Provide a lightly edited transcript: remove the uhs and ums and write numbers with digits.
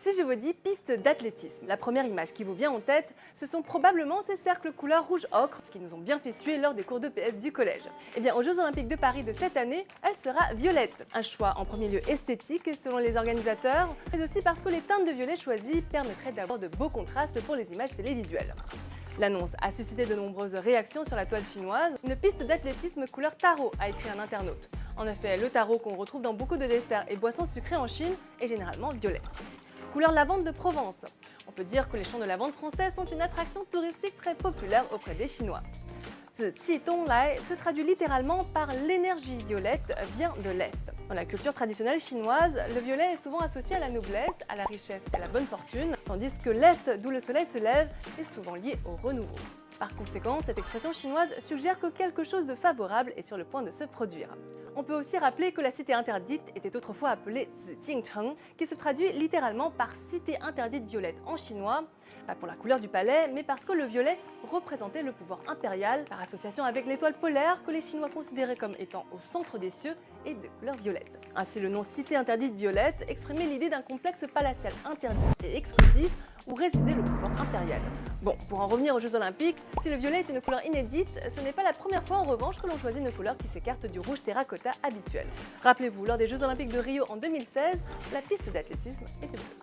Si je vous dis piste d'athlétisme, la première image qui vous vient en tête, ce sont probablement ces cercles couleur rouge ocre, qui nous ont bien fait suer lors des cours de PS du collège. Eh bien, aux Jeux Olympiques de Paris de cette année, elle sera violette. Un choix en premier lieu esthétique selon les organisateurs, mais aussi parce que les teintes de violet choisies permettraient d'avoir de beaux contrastes pour les images télévisuelles. L'annonce a suscité de nombreuses réactions sur la toile chinoise. Une piste d'athlétisme couleur taro, a écrit un internaute. En effet, le taro qu'on retrouve dans beaucoup de desserts et boissons sucrées en Chine est généralement violet. Couleur lavande de Provence. On peut dire que les champs de lavande français sont une attraction touristique très populaire auprès des Chinois. Ziqi Donglai se traduit littéralement par l'énergie violette vient de l'Est. Dans la culture traditionnelle chinoise, le violet est souvent associé à la noblesse, à la richesse et à la bonne fortune, tandis que l'Est, d'où le soleil se lève, est souvent lié au renouveau. Par conséquent, cette expression chinoise suggère que quelque chose de favorable est sur le point de se produire. On peut aussi rappeler que la cité interdite était autrefois appelée Zijingcheng, qui se traduit littéralement par cité interdite violette en chinois, pas pour la couleur du palais, mais parce que le violet représentait le pouvoir impérial, par association avec l'étoile polaire que les Chinois considéraient comme étant au centre des cieux et de couleur violette. Ainsi, le nom cité interdite violette exprimait l'idée d'un complexe palatial interdit et exclusif où résidait le pouvoir impérial. Bon, pour en revenir aux Jeux Olympiques, si le violet est une couleur inédite, ce n'est pas la première fois en revanche que l'on choisit une couleur qui s'écarte du rouge terracotta habituel. Rappelez-vous, lors des Jeux Olympiques de Rio en 2016, la piste d'athlétisme était bleue.